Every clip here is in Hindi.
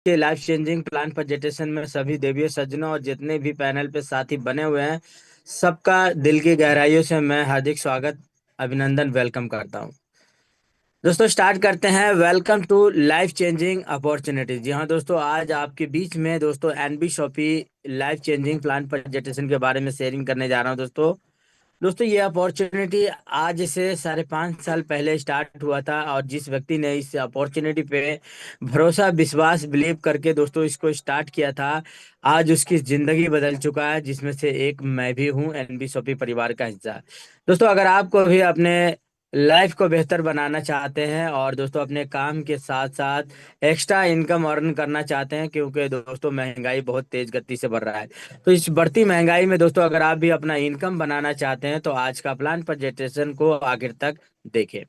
के लाइफ चेंजिंग प्लान प्रेजेंटेशन में सभी देवियों सज्जनों और जितने भी पैनल पे साथी बने हुए हैं, सबका दिल की गहराइयों से मैं हार्दिक स्वागत, अभिनंदन, वेलकम करता हूं। दोस्तों स्टार्ट करते हैं। Welcome to life changing opportunity. जी हाँ दोस्तों, आज आपके बीच में दोस्तों NB Shoppy life changing plan presentation के बारे में शेयरिंग करने जा रहा हूं। दोस्तों दोस्तों ये अपॉर्चुनिटी आज से 5.5 साल पहले स्टार्ट हुआ था, और जिस व्यक्ति ने इस अपॉर्चुनिटी पे भरोसा, विश्वास, बिलीव करके दोस्तों इसको स्टार्ट किया था, आज उसकी जिंदगी बदल चुका है, जिसमें से एक मैं भी हूँ, एनबी शॉपी परिवार का हिस्सा। दोस्तों अगर आपको भी अपने लाइफ को बेहतर बनाना चाहते हैं और दोस्तों अपने काम के साथ साथ एक्स्ट्रा इनकम अर्न करना चाहते हैं, क्योंकि दोस्तों महंगाई बहुत तेज गति से बढ़ रहा है, तो इस बढ़ती महंगाई में दोस्तों अगर आप भी अपना इनकम बनाना चाहते हैं तो आज का प्लान प्रेजेंटेशन को आखिर तक देखें।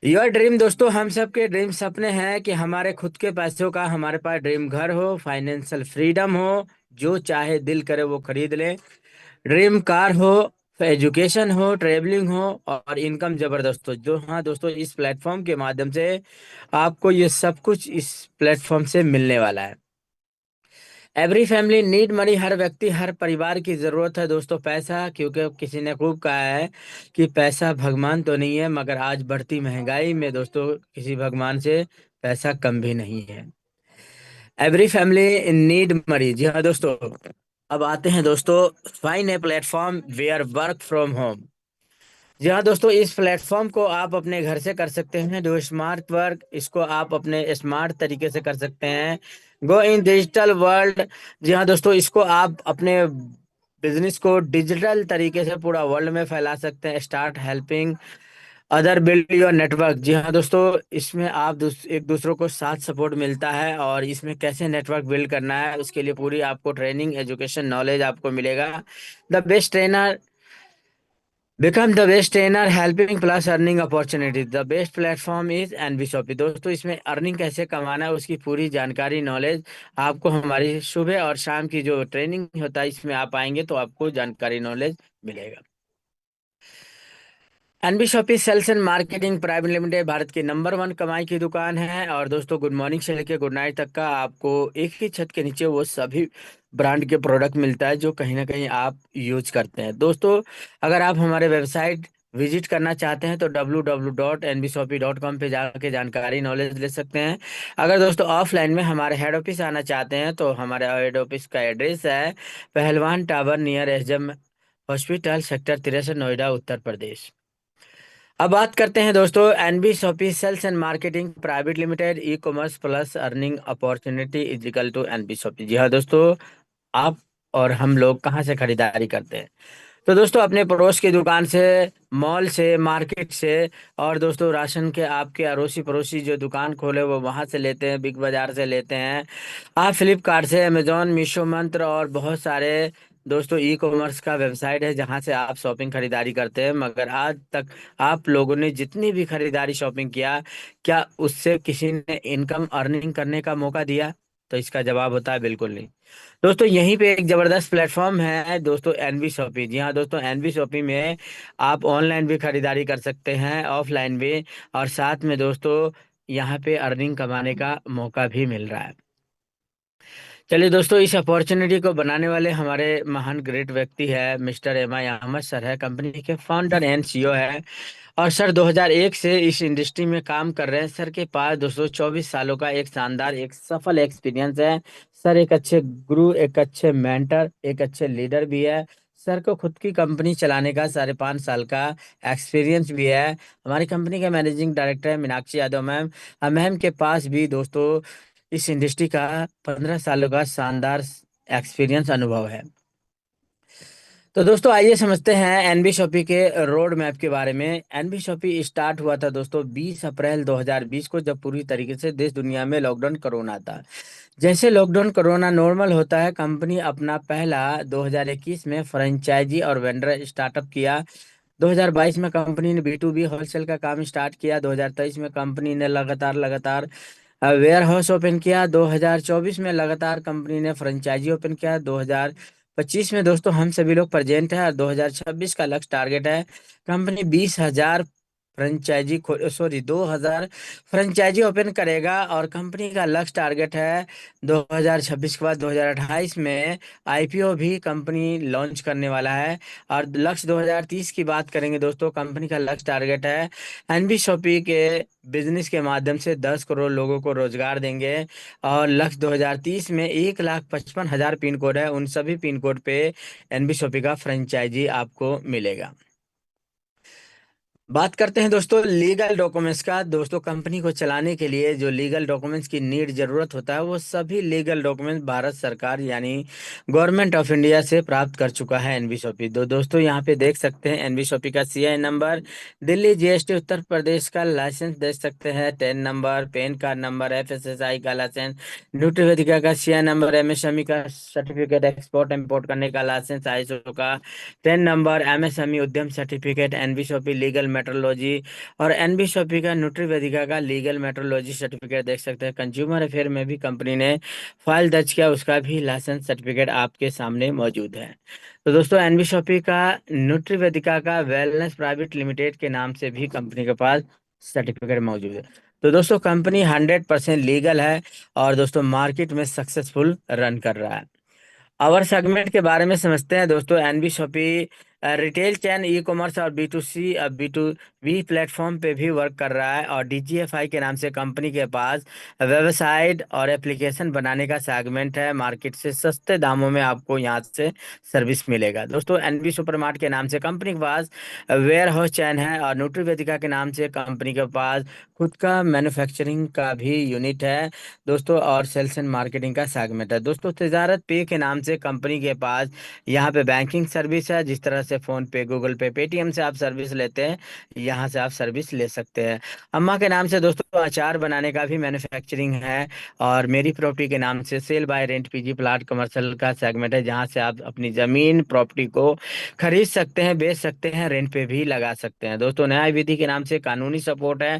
Your dream. दोस्तों हम सबके ड्रीम सपने हैं कि हमारे खुद के पैसों का हमारे पास ड्रीम घर हो, फाइनेंशियल फ्रीडम हो, जो चाहे दिल करे वो खरीद ले, ड्रीम कार हो, एजुकेशन हो, ट्रेवलिंग हो, और इनकम जबरदस्त हो। जो हाँ दोस्तों, इस प्लेटफॉर्म के माध्यम से आपको ये सब कुछ इस प्लेटफॉर्म से मिलने वाला है। Every family need money. हर व्यक्ति, हर परिवार की जरूरत है दोस्तों पैसा, क्योंकि किसी ने खूब कहा है कि पैसा भगवान तो नहीं है, मगर आज बढ़ती महंगाई में दोस्तों किसी भगवान से पैसा कम भी नहीं है। Every family need money. जी हाँ दोस्तों, अब आते हैं दोस्तों, fine a platform where work from home. जी हाँ दोस्तों, इस प्लेटफॉर्म को आप अपने घर से कर सकते हैं। जो स्मार्ट वर्क, इसको आप अपने स्मार्ट तरीके से कर सकते हैं। गो इन डिजिटल वर्ल्ड। जी हाँ दोस्तों, इसको आप अपने बिजनेस को डिजिटल तरीके से पूरा वर्ल्ड में फैला सकते हैं। Start helping other build your network. जी हाँ दोस्तों, इसमें आप एक दूसरों को साथ सपोर्ट मिलता है, और इसमें कैसे नेटवर्क बिल्ड करना है उसके लिए पूरी आपको ट्रेनिंग, एजुकेशन, नॉलेज आपको मिलेगा। The best trainer, become the best trainer, helping plus earning opportunity. The best platform is NB shoppy. दोस्तों इसमें अर्निंग कैसे कमाना है उसकी पूरी जानकारी, नॉलेज आपको हमारी सुबह और शाम की जो ट्रेनिंग होता है इसमें आप आएंगे तो आपको जानकारी, नॉलेज मिलेगा। NB shoppe sales and marketing private limited Bharat की नंबर 1 कमाई की दुकान है, और दोस्तों गुड मॉर्निंग से लेकर गुड नाइट तक का आपको एक ही छत के नीचे वो सभी ब्रांड के प्रोडक्ट मिलता है जो कहीं ना कहीं आप यूज करते हैं। दोस्तों अगर आप हमारे वेबसाइट विजिट करना चाहते हैं तो www.nbshopee.com पे जाके जानकारी, नॉलेज ले सकते हैं। अगर दोस्तों ऑफलाइन में हमारे हेड ऑफिस आना चाहते हैं तो हमारे हेड ऑफिस का एड्रेस है Pahalwan tower near SM hospital, sector 63, Noida, Uttar Pradesh. अब बात करते हैं दोस्तों NB shoppe sales and marketing private limited, e-commerce plus earning opportunity is equal to NB Shoppy. जी हाँ दोस्तों, आप और हम लोग कहाँ से खरीदारी करते हैं? तो दोस्तों अपने पड़ोस की दुकान से, मॉल से, मार्केट से, और दोस्तों राशन के आपके अड़ोसी पड़ोसी जो दुकान खोले वो वहां से लेते हैं, बिग बाजार से लेते हैं। आप फ्लिपकार्ट से, अमेजोन, मीशो, मंत्र और बहुत सारे दोस्तों ई कॉमर्स का वेबसाइट है जहां से आप शॉपिंग खरीदारी करते हैं। मगर आज तक आप लोगों ने जितनी भी खरीदारी शॉपिंग किया, क्या उससे किसी ने इनकम अर्निंग करने का मौका दिया? तो इसका जवाब होता है बिल्कुल नहीं। दोस्तों यहीं पे एक जबरदस्त प्लेटफॉर्म है दोस्तों, एनवी शॉपी। जी हाँ दोस्तों, एनवी शॉपी में आप ऑनलाइन भी खरीदारी कर सकते हैं, ऑफलाइन भी, और साथ में दोस्तों यहाँ पे अर्निंग कमाने का मौका भी मिल रहा है। चलिए दोस्तों, इस अपॉर्चुनिटी को बनाने वाले हमारे महान ग्रेट व्यक्ति है मिस्टर एम आई अहमद सर है, कंपनी के फाउंडर एंड सीईओ है, और सर 2001 से इस इंडस्ट्री में काम कर रहे हैं। सर के पास दोस्तों 24 सालों का एक शानदार, एक सफल एक्सपीरियंस है। सर एक अच्छे गुरु, एक अच्छे मेंटर, एक अच्छे लीडर भी है। सर को खुद की कंपनी चलाने का 5.5 साल का एक्सपीरियंस भी है। हमारी कंपनी के मैनेजिंग डायरेक्टर है मीनाक्षी यादव मैम। मैम के पास भी दोस्तों इस इंडस्ट्री का 15 सालों का शानदार एक्सपीरियंस, अनुभव है। तो दोस्तों आइए समझते हैं एनबी शॉपी के रोड मैप के बारे में। एनबी शॉपी स्टार्ट हुआ था दोस्तों 20 अप्रैल 2020 को, जब पूरी तरीके से देश दुनिया में लॉकडाउन कोरोना था। जैसे लॉकडाउन कोरोना नॉर्मल होता है, कंपनी अपना पहला 2021 में फ्रेंचाइजी और वेंडर स्टार्टअप किया। 2022 में कंपनी ने बी टू बी होलसेल का काम स्टार्ट किया। 2023 में कंपनी ने लगातार लगातार वेयर हाउस ओपन किया। 2024 में लगातार कंपनी ने फ्रेंचाइजी ओपन किया। 2025 में दोस्तों हम सभी लोग प्रेजेंट है, और 2026 का लक्ष्य टारगेट है कंपनी 20,000 फ्रेंचाइजी ओपन करेगा। और कंपनी का लक्ष्य टारगेट है 2026 के बाद 2028 में आईपीओ भी कंपनी लॉन्च करने वाला है। और लक्ष्य 2030 की बात करेंगे दोस्तों, कंपनी का लक्ष्य टारगेट है एनबी शॉपी के बिजनेस के माध्यम से 10 करोड़ लोगों को रोजगार देंगे। और लक्ष्य 2030 में 1,55,000 पिन कोड है, उन सभी पिन कोड पे एनबी शॉपी का फ्रेंचाइजी आपको मिलेगा। बात करते हैं दोस्तों लीगल डॉक्यूमेंट्स का। दोस्तों कंपनी को चलाने के लिए जो लीगल डॉक्यूमेंट्स की नीड जरूरत होता है, वो सभी लीगल डॉक्यूमेंट्स भारत सरकार यानी गवर्नमेंट ऑफ इंडिया से प्राप्त कर चुका है एनबी शॉपी। दोस्तों यहाँ पे देख सकते हैं एनबी शॉपी का CI number, Delhi GST Uttar Pradesh का लाइसेंस देख सकते हैं, TAN number, PAN card number, FSSI का लाइसेंस, न्यूट्रीवेदिका का सीआई नंबर, एमएसएमई का सर्टिफिकेट, एक्सपोर्ट इंपोर्ट करने का लाइसेंस, आईएसओ का 10 number, MSME Udyam certificate, NB shoppy legal metrology और एनबी शॉपी का न्यूट्रीवेदिका का लीगल मेट्रोलॉजी सर्टिफिकेट देख सकते हैं। कंज्यूमर अफेयर में भी कंपनी ने फाइल दर्ज किया, उसका भी लाइसेंस सर्टिफिकेट आपके सामने मौजूद है। तो दोस्तों एनबी शॉपी का न्यूट्रीवेदिका का वेलनेस प्राइवेट लिमिटेड के नाम से भी कंपनी के पास सर्टिफिकेट मौजूद है। तो दोस्तों कंपनी 100% लीगल है और दोस्तों मार्केट में सक्सेसफुल रन कर रहा है। और सेगमेंट के बारे में समझते हैं दोस्तों। NB shoppy retail chain, e commerce और B to B to V platform पे भी वर्क कर रहा है। और डीजीएफआई के नाम से कंपनी के पास वेबसाइट और एप्लीकेशन बनाने का सेगमेंट है। मार्केट से सस्ते दामों में आपको यहाँ से सर्विस मिलेगा। दोस्तों एनबी सुपरमार्ट के नाम से कंपनी के पास वेयर हाउस चैन है। और न्यूट्रीवेदिका के नाम से कंपनी के पास खुद का मैन्युफैक्चरिंग का भी यूनिट है दोस्तों। और सेल्स एंड मार्केटिंग का सेगमेंट है दोस्तों। तजारत पे के नाम से कंपनी के पास यहाँ पे बैंकिंग सर्विस है। जिस तरह से फोन पे, गूगल पे, पेटीएम से आप सर्विस लेते हैं, यहाँ से आप सर्विस ले सकते हैं। अम्मा के नाम से दोस्तों अचार बनाने का भी मैन्युफैक्चरिंग है। और मेरी प्रॉपर्टी के नाम से sale buy rent PG plot commercial का सेगमेंट है, जहाँ से आप अपनी जमीन प्रॉपर्टी को खरीद सकते हैं, बेच सकते हैं, रेंट पे भी लगा सकते हैं। दोस्तों न्याय विधि के नाम से कानूनी सपोर्ट है।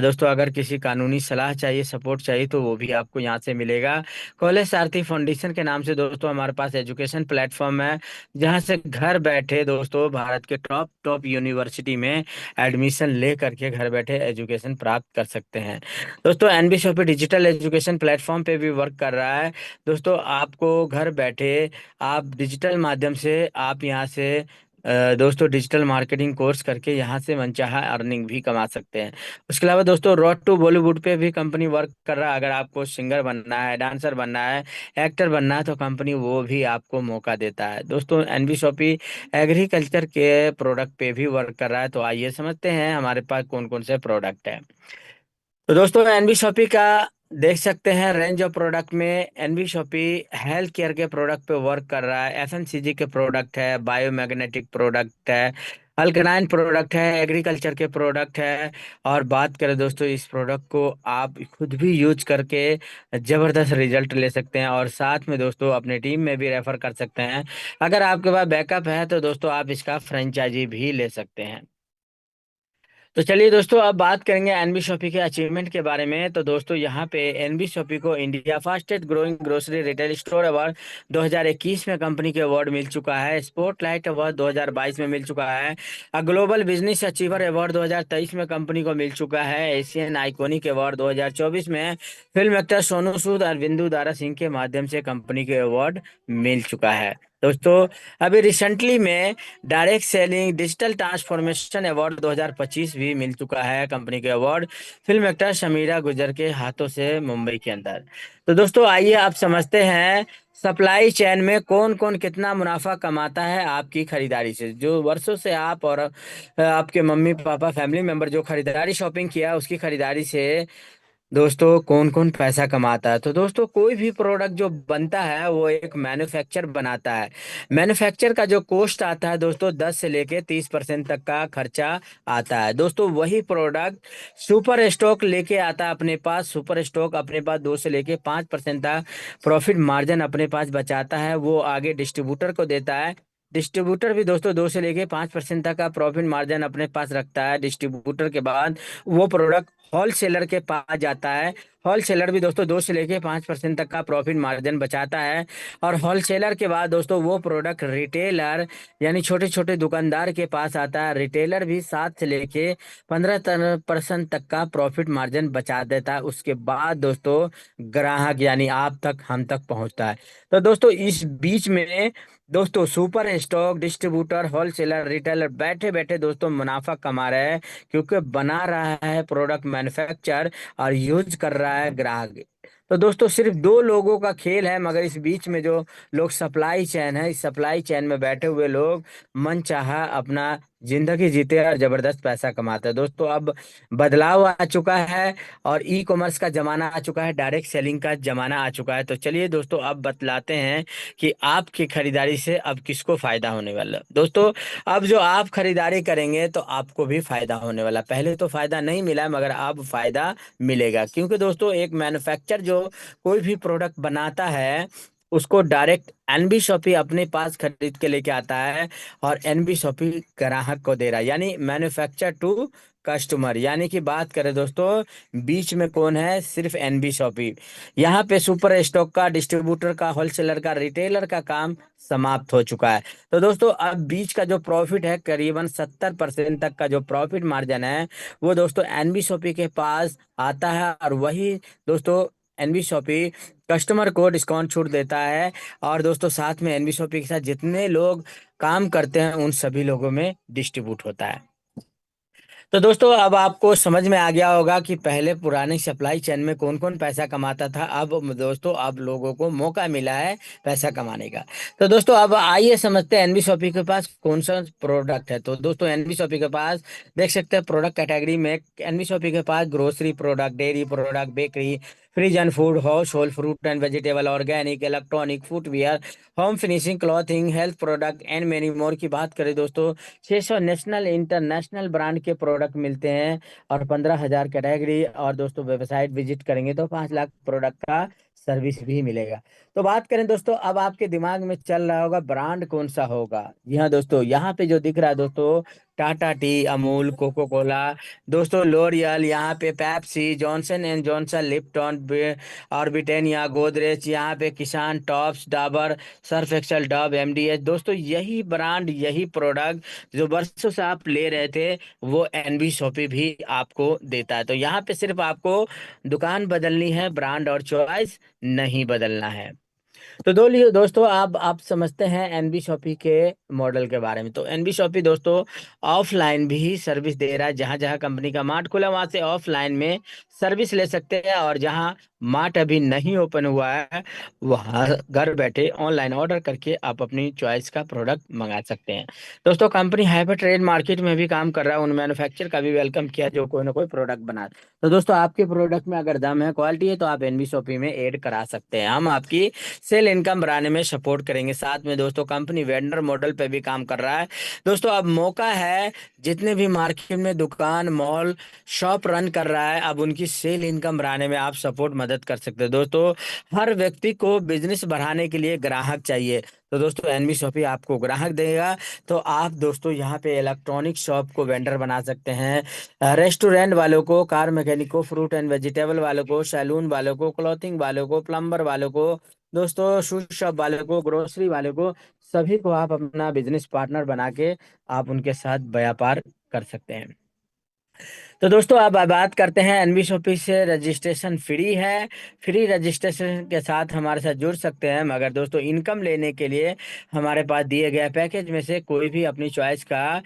दोस्तों अगर किसी कानूनी सलाह चाहिए, सपोर्ट चाहिए, तो वो भी आपको यहाँ से मिलेगा। कॉलेज सारथी फाउंडेशन के नाम से दोस्तों हमारे पास एजुकेशन प्लेटफॉर्म है, जहाँ से घर बैठे दोस्तों भारत के टॉप टॉप यूनिवर्सिटी में एडमिशन ले करके घर बैठे एजुकेशन प्राप्त कर सकते हैं। दोस्तों NB shoppy digital education platform पे भी वर्क कर रहा है। दोस्तों आपको घर बैठे आप डिजिटल माध्यम से आप यहाँ से दोस्तों डिजिटल मार्केटिंग कोर्स करके यहाँ से मनचाहा अर्निंग भी कमा सकते हैं। उसके अलावा दोस्तों रोड टू बॉलीवुड पे भी कंपनी वर्क कर रहा है। अगर आपको सिंगर बनना है, डांसर बनना है, एक्टर बनना है, तो कंपनी वो भी आपको मौका देता है। दोस्तों एनबी शॉपी एग्रीकल्चर के प्रोडक्ट पे भी वर्क कर रहा है। तो आइए समझते हैं हमारे पास कौन कौन से प्रोडक्ट है। तो दोस्तों एनबी शॉपी का देख सकते हैं रेंज ऑफ प्रोडक्ट में। एनबी शॉपी हेल्थ केयर के प्रोडक्ट पे वर्क कर रहा है, एफएमसीजी के प्रोडक्ट है, बायोमैग्नेटिक प्रोडक्ट है, अल्कनाइन प्रोडक्ट है, एग्रीकल्चर के प्रोडक्ट है। और बात करें दोस्तों इस प्रोडक्ट को आप खुद भी यूज करके जबरदस्त रिजल्ट ले सकते हैं, और साथ में दोस्तों अपने टीम में भी रेफर कर सकते हैं। अगर आपके पास बैकअप है तो दोस्तों आप इसका फ्रेंचाइजी भी ले सकते हैं। तो चलिए दोस्तों अब बात करेंगे एनबी शॉपी के अचीवमेंट के बारे में। तो दोस्तों यहाँ पे एनबी शॉपी को India fastest growing grocery retail store award 2021 में कंपनी के अवार्ड मिल चुका है। स्पॉटलाइट अवार्ड 2022 में मिल चुका है। ग्लोबल बिजनेस अचीवर अवार्ड 2023 में कंपनी को मिल चुका है। एशियन आइकॉनिक अवार्ड 2024 में फिल्म एक्टर सोनू सूद और बिंदु दारा सिंह के माध्यम से कंपनी के अवार्ड मिल चुका है। दोस्तों अभी रिसेंटली में direct selling digital transformation award 2025 भी मिल चुका है कंपनी के अवार्ड फिल्म एक्टर शमीरा गुजर के हाथों से मुंबई के अंदर। तो दोस्तों आइए आप समझते हैं सप्लाई चेन में कौन कौन कितना मुनाफा कमाता है आपकी खरीदारी से। जो वर्षों से आप और आपके मम्मी पापा फैमिली मेंबर जो खरीदारी शॉपिंग किया उसकी खरीदारी से दोस्तों कौन कौन पैसा कमाता है। तो दोस्तों कोई भी प्रोडक्ट जो बनता है वो एक मैन्युफैक्चर बनाता है। मैन्युफैक्चर का जो कॉस्ट आता है दोस्तों 10 से लेके 30% तक का खर्चा आता है। दोस्तों वही प्रोडक्ट सुपर स्टॉक लेके आता है अपने पास। सुपर स्टॉक अपने पास 2 से लेके 5% तक प्रॉफिट मार्जिन अपने पास बचाता है, वो आगे डिस्ट्रीब्यूटर को देता है। डिस्ट्रीब्यूटर भी दोस्तों 2 से लेके 5% तक का प्रॉफिट मार्जिन अपने पास रखता है। डिस्ट्रीब्यूटर के बाद वो प्रोडक्ट होलसेलर के पास जाता है। होलसेलर भी दोस्तों 2 से लेके 5% तक का प्रॉफिट मार्जिन बचाता है। और होलसेलर के बाद दोस्तों वो प्रोडक्ट रिटेलर यानी छोटे छोटे दुकानदार के पास आता है। रिटेलर भी 7 से लेके 15% तक का प्रॉफिट मार्जिन बचा देता है। उसके बाद दोस्तों ग्राहक यानी आप तक हम तक पहुंचता है। तो दोस्तों इस बीच में दोस्तों super stock distributor wholesaler retailer बैठे बैठे दोस्तों मुनाफा कमा रहे हैं, क्योंकि बना रहा है प्रोडक्ट मैन्युफैक्चर और यूज कर रहा है ग्राहक। तो दोस्तों सिर्फ दो लोगों का खेल है, मगर इस बीच में जो लोग सप्लाई चेन है, इस सप्लाई चेन में बैठे हुए लोग मन चाहा अपना जिंदगी जीते और जबरदस्त पैसा कमाते हैं। दोस्तों अब बदलाव आ चुका है और ई कॉमर्स का जमाना आ चुका है, डायरेक्ट सेलिंग का जमाना आ चुका है। तो चलिए दोस्तों अब बतलाते हैं कि आपकी खरीदारी से अब किसको फायदा होने वाला है। दोस्तों अब जो आप खरीदारी करेंगे तो आपको भी फायदा होने वाला। पहले तो फायदा नहीं मिला मगर अब फायदा मिलेगा, क्योंकि दोस्तों एक मैन्युफैक्चर जो कोई भी प्रोडक्ट बनाता है उसको डायरेक्ट एनबी शॉपी अपने पास खरीद के लेके आता है और एनबी शॉपी ग्राहक को दे रहा है, यानी मैन्युफैक्चर टू कस्टमर। यानी कि बात करें दोस्तों बीच में कौन है, सिर्फ एनबी शॉपी। यहाँ पे सुपर स्टॉक का, डिस्ट्रीब्यूटर का, होलसेलर का, रिटेलर का काम समाप्त हो चुका है। तो दोस्तों अब बीच का जो प्रॉफिट है करीबन 70% तक का जो प्रॉफिट मार्जिन है वो दोस्तों एनबी शॉपी के पास आता है। और वही दोस्तों एनबी शॉपी कस्टमर को डिस्काउंट छूट देता है। और दोस्तों साथ में एनबी शॉपी के साथ जितने लोग काम करते हैं उन सभी लोगों में डिस्ट्रीब्यूट होता है। तो दोस्तों अब आपको समझ में आ गया होगा कि पहले पुराने सप्लाई चेन में कौन कौन पैसा कमाता था। अब दोस्तों अब लोगों को मौका मिला है पैसा कमाने का। तो दोस्तों अब आइए समझते हैं एनबी शॉपी के पास कौन सा प्रोडक्ट है। तो दोस्तों एनबी शॉपी के पास देख सकते हैं प्रोडक्ट कैटेगरी में एनबी शॉपी के पास grocery product, dairy product, bakery, freeze and food, house hold, fruit and vegetable, organic, electronic, footwear, home finishing, clothing, health product and many more की बात करें दोस्तों 600 नेशनल इंटरनेशनल ब्रांड के प्रोडक्ट मिलते हैं और 15,000 कैटेगरी। और दोस्तों वेबसाइट विजिट करेंगे तो 5 लाख प्रोडक्ट का सर्विस भी मिलेगा। तो बात करें दोस्तों अब आपके दिमाग में चल रहा होगा ब्रांड कौन सा होगा। जी हाँ दोस्तों, यहाँ पे जो दिख रहा है दोस्तों Tata tea, Amul, Coca Cola, दोस्तों लोरियल, यहाँ पे Pepsi, Johnson and Johnson, Lipton और ब्रिटानिया, गोदरेज, यहाँ पे Kissan, Tops, Dabur, Surf Excel, Dove, MDH. दोस्तों यही ब्रांड यही प्रोडक्ट जो वर्षों से आप ले रहे थे वो एनबी शॉपी भी आपको देता है। तो यहाँ पे सिर्फ आपको दुकान बदलनी है, ब्रांड और चॉइस नहीं बदलना है। तो दोस्तों अब आप समझते हैं एनबी शॉपी के मॉडल के बारे में। तो एनबी शॉपी दोस्तों ऑफलाइन भी सर्विस दे रहा है। जहां जहां कंपनी का मार्ट खुला वहां से ऑफलाइन में सर्विस ले सकते हैं, और जहां मार्ट अभी नहीं ओपन हुआ है वहां घर बैठे ऑनलाइन ऑर्डर करके आप अपनी चॉइस का प्रोडक्ट मंगा सकते हैं। दोस्तों कंपनी हाइपर ट्रेड मार्केट में भी काम कर रहा है, उन मैन्युफैक्चर का भी वेलकम किया जो कोई ना कोई प्रोडक्ट बना। तो दोस्तों आपके प्रोडक्ट में अगर दम है, क्वालिटी है, तो आप एनबी शॉपी में ऐड करा सकते हैं। हम आपकी सेल इनकम बढ़ाने में सपोर्ट करेंगे। साथ में दोस्तों कंपनी वेंडर मॉडल पे भी काम कर रहा है। दोस्तों अब मौका है, जितने भी मार्केट में दुकान, मॉल, शॉप रन कर रहा है अब उनकी सेल इनकम बढ़ाने में आप सपोर्ट मदद कर सकते हैं। दोस्तों हर व्यक्ति को बिजनेस बढ़ाने के लिए ग्राहक चाहिए। तो दोस्तों एनबी शॉपी आपको ग्राहक देगा। तो आप दोस्तों यहाँ पे इलेक्ट्रॉनिक शॉप को वेंडर बना सकते हैं, रेस्टोरेंट वालों को, कार मैकेनिक को, फ्रूट एंड वेजिटेबल वालों को, सैलून वालों को, क्लॉथिंग वालों को, प्लम्बर वालों को, दोस्तों शूज शॉप वाले को, ग्रोसरी वाले को, सभी को आप अपना बिजनेस पार्टनर बना के आप उनके साथ व्यापार कर सकते हैं। तो दोस्तों अब बात करते हैं एनबी शॉपी से रजिस्ट्रेशन फ्री है। फ्री रजिस्ट्रेशन के साथ हमारे साथ जुड़ सकते हैं, मगर दोस्तों इनकम लेने के लिए हमारे पास दिए गए पैकेज में से कोई भी अपनी चॉइस का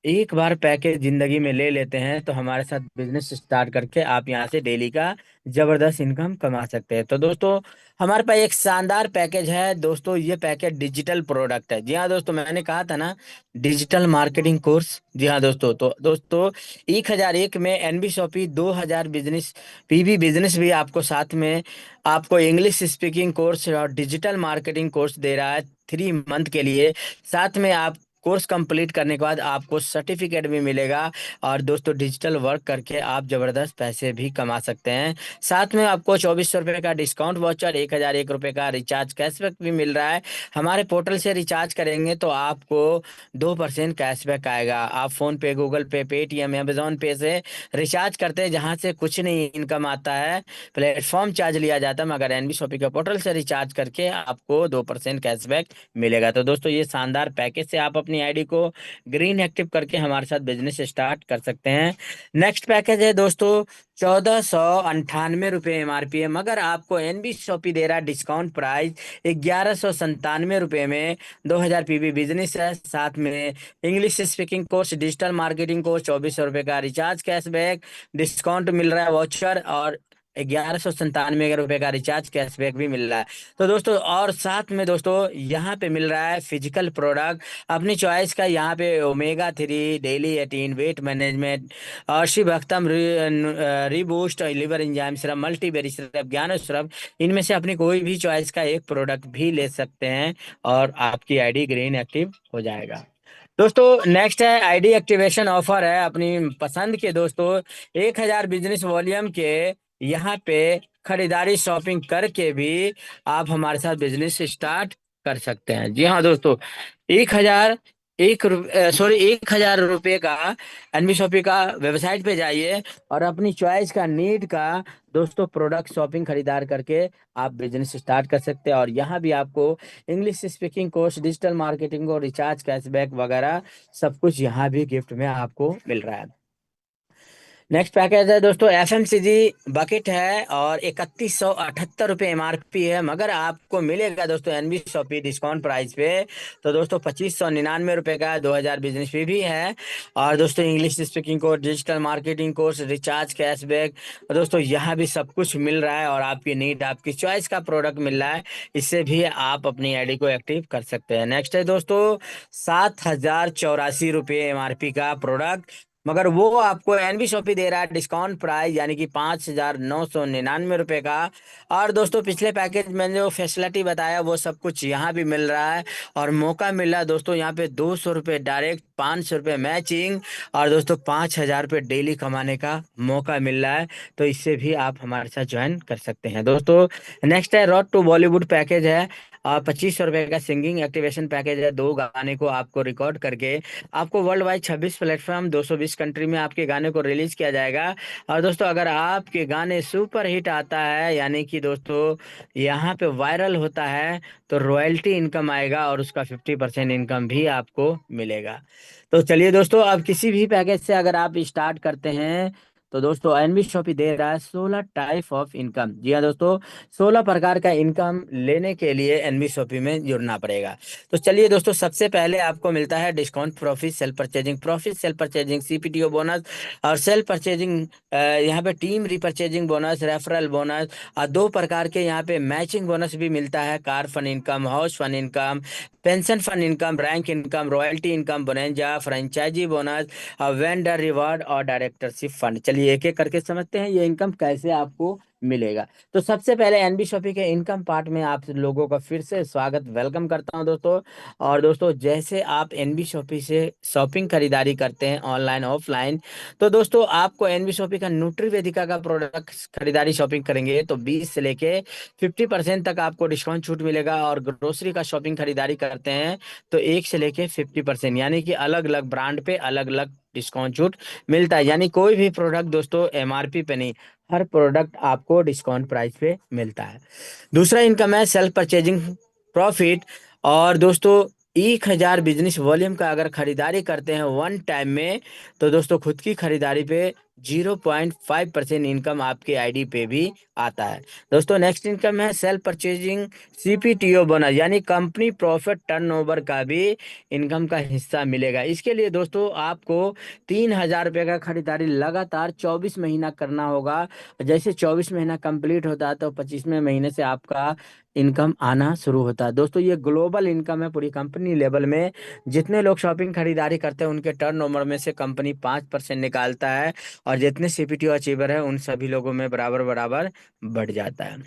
एक बार पैकेज जिंदगी में ले लेते हैं तो हमारे साथ बिजनेस स्टार्ट करके आप यहाँ से डेली का जबरदस्त इनकम कमा सकते हैं। तो दोस्तों हमारे पास एक शानदार पैकेज है। दोस्तों ये पैकेज डिजिटल प्रोडक्ट है। जी हाँ दोस्तों, मैंने कहा था ना डिजिटल मार्केटिंग कोर्स। जी हाँ दोस्तों, तो दोस्तों 1,001 में NB Shoppe 2,000 business PB business भी आपको साथ में आपको इंग्लिश स्पीकिंग कोर्स और डिजिटल मार्केटिंग कोर्स दे रहा है 3 मंथ के लिए। साथ में आप कोर्स कंप्लीट करने के बाद आपको सर्टिफिकेट भी मिलेगा। और दोस्तों डिजिटल वर्क करके आप जबरदस्त पैसे भी कमा सकते हैं। साथ में आपको 2400 रुपये का डिस्काउंट वाउचर, 1001 रुपये का रिचार्ज कैशबैक भी मिल रहा है। हमारे पोर्टल से रिचार्ज करेंगे तो आपको 2% कैशबैक आएगा। आप फोन पे, गूगल पे, पेटीएम, अमेजोन पे से रिचार्ज करते हैं जहां से कुछ नहीं इनकम आता है, प्लेटफॉर्म चार्ज लिया जाता है, मगर एनबी शॉपी के पोर्टल से रिचार्ज करके आपको 2% कैशबैक मिलेगा। तो दोस्तों ये शानदार पैकेज से आप अपनी आईडी को ग्रीन एक्टिव करके हमारे साथ बिजनेस स्टार्ट कर सकते हैं। नेक्स्ट पैकेज है दोस्तों 1498 रुपये एमआरपी है, मगर आपको एनबी शॉपी दे रहा है डिस्काउंट प्राइस 1197 रुपये में। 2000 पीबी बिजनेस है, साथ में English speaking course, digital marketing course, 2400 रुपये का रिचार्ज कैशबैक, डिस्काउंट मिल रहा है वाउचर, और 1197 रुपये का रिचार्ज कैशबैक भी मिल रहा है। तो दोस्तों और साथ में दोस्तों यहाँ पे मिल रहा है फिजिकल प्रोडक्ट अपनी चॉइस का। यहाँ पे ओमेगा 3, डेली 18, वेट मैनेजमेंट, और Shiv Bhaktam, reboost, liver enzyme syrup, multiberry syrup, ज्ञानो सिरप, इनमें से अपनी कोई भी चॉइस का एक प्रोडक्ट भी ले सकते हैं और आपकी आईडी ग्रीन एक्टिव हो जाएगा। दोस्तों नेक्स्ट है आईडी एक्टिवेशन ऑफर है अपनी पसंद के दोस्तों 1000 बिजनेस वॉल्यूम के। यहाँ पे खरीदारी शॉपिंग करके भी आप हमारे साथ बिजनेस स्टार्ट कर सकते हैं। जी हाँ दोस्तों, 1000 1000 रुपये का एनबी शॉपी का वेबसाइट पे जाइए और अपनी चॉइस का, नीड का दोस्तों प्रोडक्ट शॉपिंग खरीदार करके आप बिजनेस स्टार्ट कर सकते हैं। और यहाँ भी आपको English speaking course, digital marketing और रिचार्ज कैशबैक वगैरह सब कुछ यहाँ भी गिफ्ट में आपको मिल रहा है। नेक्स्ट पैकेज है दोस्तों एफएमसीजी बकेट है और 3178 रुपये एमआरपी है, मगर आपको मिलेगा दोस्तों एनबी शॉपी डिस्काउंट प्राइस पे। तो दोस्तों 2599 रुपये का 2000 बिजनेस फी भी है। और दोस्तों English speaking course, digital marketing course, recharge cashback, दोस्तों यहाँ भी सब कुछ मिल रहा है और आपकी नीड, आपकी चॉइस का प्रोडक्ट मिल रहा है। इससे भी आप अपनी आईडी को एक्टिव कर सकते हैं। नेक्स्ट है दोस्तों 7084 रुपये एमआरपी का प्रोडक्ट, मगर वो आपको एनबी शॉपी दे रहा है डिस्काउंट प्राइस यानी कि 5999 रुपये का। और दोस्तों पिछले पैकेज में जो फैसिलिटी बताया वो सब कुछ यहाँ भी मिल रहा है और मौका मिल रहा है दोस्तों यहाँ पे 200 रुपये डायरेक्ट, 500 रुपये मैचिंग, और दोस्तों 5000 रुपये डेली कमाने का मौका मिल रहा है। तो इससे भी आप हमारे साथ ज्वाइन कर सकते हैं दोस्तों। नेक्स्ट है रोड टू बॉलीवुड पैकेज है और 2500 रुपये का सिंगिंग एक्टिवेशन पैकेज है। 2 गाने को आपको रिकॉर्ड करके आपको वर्ल्ड वाइड 26 प्लेटफॉर्म 220 कंट्री में आपके गाने को रिलीज किया जाएगा। और दोस्तों अगर आपके गाने सुपर हिट आता है यानी कि दोस्तों यहाँ पे वायरल होता है तो रॉयल्टी इनकम आएगा और उसका 50% इनकम भी आपको मिलेगा। तो चलिए दोस्तों, अब किसी भी पैकेज से अगर आप स्टार्ट करते हैं तो दोस्तों एनबी शॉपी दे रहा है 16 टाइप ऑफ इनकम। जी हाँ दोस्तों, 16 प्रकार का इनकम लेने के लिए एनबी शॉपी में जुड़ना पड़ेगा। तो चलिए दोस्तों, सबसे पहले आपको मिलता है discount profit sale purchasing CPTO bonus और सेल परचेजिंग, यहाँ पे team repurchasing bonus, referral bonus, और 2 प्रकार के यहाँ पे मैचिंग बोनस भी मिलता है। Car fund income, house fund income, pension fund income, rank income, royalty income, bonanza, franchisee bonus, vendor reward और डायरेक्टरशिप फंड। चलिए एक एक करके समझते हैं ये इनकम कैसे आपको मिलेगा। तो सबसे पहले एनबी शॉपी के इनकम पार्ट में आप लोगों का फिर से स्वागत, वेलकम करता हूं दोस्तों। और दोस्तों जैसे आप एनबी शॉपी से शॉपिंग खरीदारी करते हैं ऑनलाइन ऑफलाइन, तो दोस्तों आपको एनबी शॉपी का न्यूट्रीवेदिका का प्रोडक्ट खरीदारी शॉपिंग करेंगे तो 20 से लेके 50% तक आपको डिस्काउंट छूट मिलेगा। और ग्रोसरी का शॉपिंग खरीदारी करते हैं तो 1 से लेके 50% यानी कि अलग अलग ब्रांड पे अलग अलग डिस्काउंट छूट मिलता है। यानी कोई भी प्रोडक्ट दोस्तों एमआरपी पे नहीं, हर प्रोडक्ट आपको डिस्काउंट प्राइस पे मिलता है। दूसरा इनकम है सेल्फ परचेजिंग प्रॉफिट। और दोस्तों 1000 बिजनेस वॉल्यूम का अगर खरीदारी करते हैं वन टाइम में तो दोस्तों खुद की खरीदारी पे 0.5% इनकम आपके आईडी पे भी आता है। दोस्तों नेक्स्ट इनकम है सेल्फ परचेजिंग सीपीटीओ बोनस, यानी कंपनी प्रॉफिट टर्नओवर का भी इनकम का हिस्सा मिलेगा। इसके लिए दोस्तों आपको 3000 रुपये का खरीदारी लगातार 24 महीना करना होगा। जैसे 24 महीना कंप्लीट होता है तो 25वें महीने से आपका इनकम आना शुरू होता है। दोस्तों ये ग्लोबल इनकम है पूरी कंपनी लेवल में। जितने लोग शॉपिंग खरीदारी करते हैं उनके टर्नओवर में से कंपनी 5% निकालता है और जितने सीपीटीओ अचीवर है उन सभी लोगों में बराबर बराबर बढ़ जाता है।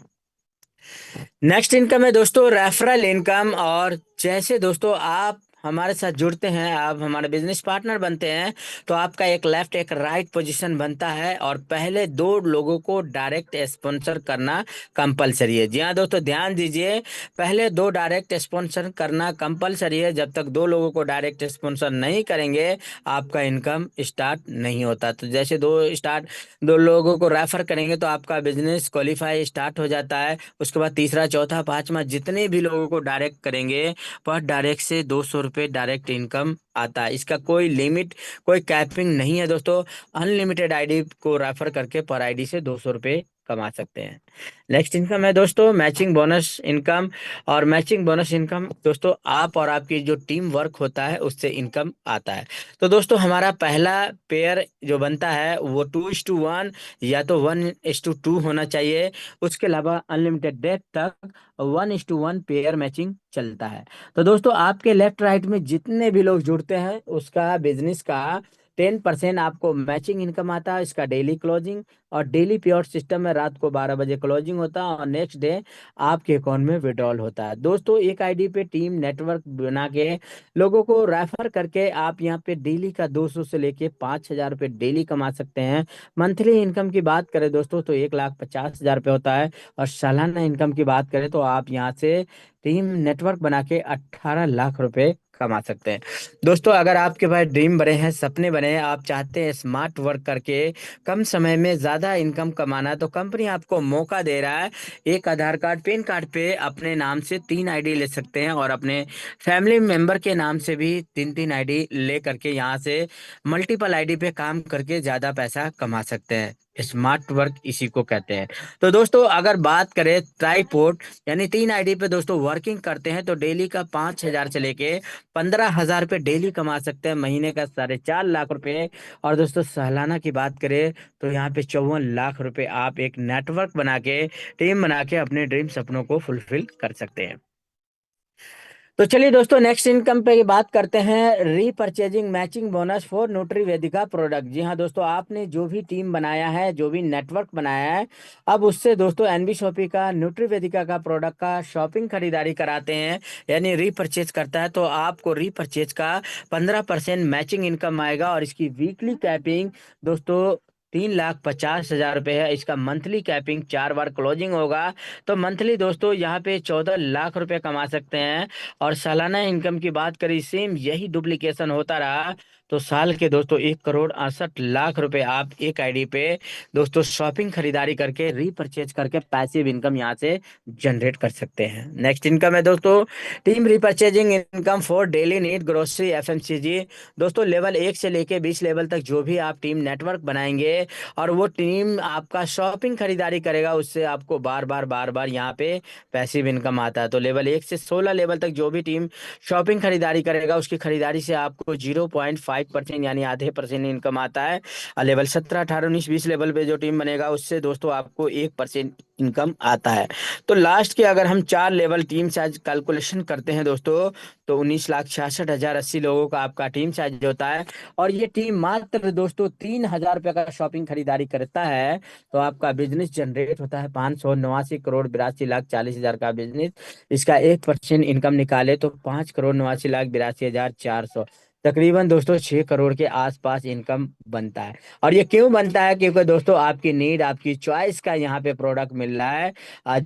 नेक्स्ट इनकम है दोस्तों रेफरल इनकम। और जैसे दोस्तों आप हमारे साथ जुड़ते हैं, आप हमारे बिजनेस पार्टनर बनते हैं, तो आपका एक लेफ्ट एक राइट पोजीशन बनता है और पहले दो लोगों को डायरेक्ट स्पॉन्सर करना कंपलसरी है। जी हाँ दोस्तों, ध्यान दीजिए, पहले दो डायरेक्ट स्पॉन्सर करना कंपलसरी है। जब तक दो लोगों को डायरेक्ट स्पॉन्सर नहीं करेंगे, आपका इनकम स्टार्ट नहीं होता। तो जैसे दो लोगों को रेफर करेंगे तो आपका बिजनेस क्वालिफाई स्टार्ट हो जाता है। उसके बाद तीसरा, चौथा, पांचवा, जितने भी लोगों को डायरेक्ट करेंगे पर डायरेक्ट से 200 रुपये डायरेक्ट इनकम आता है। इसका कोई लिमिट, कोई कैपिंग नहीं है दोस्तों। अनलिमिटेड आईडी को रेफर करके पर आईडी से 200 रुपये कमा सकते हैं। नेक्स्ट इनकम है दोस्तों मैचिंग बोनस इनकम। और मैचिंग बोनस इनकम दोस्तों, आप और आपकी जो टीम वर्क होता है उससे इनकम आता है। तो दोस्तों हमारा पहला पेयर जो बनता है वो 2:1 या तो 1:2 होना चाहिए। उसके अलावा अनलिमिटेड डेट तक 1:1 पेयर मैचिंग चलता है। तो दोस्तों आपके लेफ्ट राइट में जितने भी लोग जुड़ते हैं उसका बिजनेस का 10% आपको मैचिंग इनकम आता है। इसका डेली क्लोजिंग और डेली प्योर सिस्टम में रात को 12 बजे क्लोजिंग होता है और नेक्स्ट डे आपके अकाउंट में विड्रॉल होता है। दोस्तों एक आईडी पे टीम नेटवर्क बना के लोगों को रेफर करके आप यहाँ पे डेली का 200 से लेके 5,000 रुपये डेली कमा सकते हैं। मंथली इनकम की बात करें दोस्तों तो 1,50,000 रुपये होता है। और सालाना इनकम की बात करें तो आप यहाँ से टीम नेटवर्क बना के 18 लाख रुपए कमा सकते हैं। दोस्तों अगर आपके पास ड्रीम बने हैं, सपने बने हैं, आप चाहते हैं स्मार्ट वर्क करके कम समय में ज्यादा इनकम कमाना, तो कंपनी आपको मौका दे रहा है। एक आधार कार्ड पैन कार्ड पे अपने नाम से 3 आईडी ले सकते हैं और अपने फैमिली मेंबर के नाम से भी 3 3 आईडी ले करके यहाँ से मल्टीपल आईडी पे काम करके ज्यादा पैसा कमा सकते हैं। स्मार्ट वर्क इसी को कहते हैं। तो दोस्तों अगर बात करें ट्राईपोर्ट यानी 3 आईडी पे दोस्तों वर्किंग करते हैं तो डेली का 5,000 से लेके 15,000 रुपये डेली कमा सकते हैं, महीने का 4.5 लाख रुपए। और दोस्तों सालाना की बात करें तो यहाँ पे 54 लाख रुपए आप एक नेटवर्क बना के, टीम बना के अपने ड्रीम सपनों को फुलफिल कर सकते हैं। तो चलिए दोस्तों नेक्स्ट इनकम पे बात करते हैं, repurchasing matching bonus for Nutri Vedika product. जी हाँ दोस्तों, आपने जो भी टीम बनाया है, जो भी नेटवर्क बनाया है, अब उससे दोस्तों एनबी शॉपी का न्यूट्री वेदिका का प्रोडक्ट का शॉपिंग खरीदारी कराते हैं यानी रीपरचेज करता है तो आपको रीपरचेज का 15% मैचिंग इनकम आएगा। और इसकी वीकली कैपिंग दोस्तों 3,50,000 रुपये है। इसका मंथली कैपिंग 4 बार क्लोजिंग होगा। तो मंथली दोस्तों यहाँ पे 14 लाख रुपए कमा सकते हैं। और सालाना इनकम की बात करें, सेम यही डुप्लीकेशन होता रहा तो साल के दोस्तों 1,68,00,000 रुपए आप एक आईडी पे दोस्तों शॉपिंग खरीदारी करके रीपरचेज करके पैसिव इनकम यहाँ से जनरेट कर सकते हैं। नेक्स्ट इनकम है दोस्तों team repurchasing income for daily need grocery FMCG. दोस्तों लेवल 1 से लेके 20 लेवल तक जो भी आप टीम नेटवर्क बनाएंगे और वो टीम आपका शॉपिंग खरीदारी करेगा, उससे आपको बार बार यहाँ पे पैसिव इनकम आता है। तो लेवल 1 से 16 लेवल तक जो भी टीम शॉपिंग खरीदारी करेगा उसकी खरीदारी से आपको 0.5% यानी आधे % इनकम आता है। और लेवल 17 18 19 20 लेवल पे जो टीम बनेगा उससे दोस्तों आपको 1% इनकम आता है। तो लास्ट के अगर हम 4 लेवल टीम साइज कैलकुलेशन करते हैं दोस्तों तो 19,66,080 लोगों का आपका टीम साइज होता है। और ये टीम मात्र दोस्तों 3,000 रुपये का शॉपिंग खरीदारी करता है तो आपका बिजनेस जनरेट होता है 589,82,40,40,000 का बिजनेस। इसका 1% इनकम निकाले तो 5,89,82,400, तकरीबन दोस्तों 6 करोड़ के आसपास इनकम बनता है। और ये क्यों बनता है? क्योंकि दोस्तों आपकी नीड, आपकी चॉइस का यहाँ पे प्रोडक्ट मिल रहा है।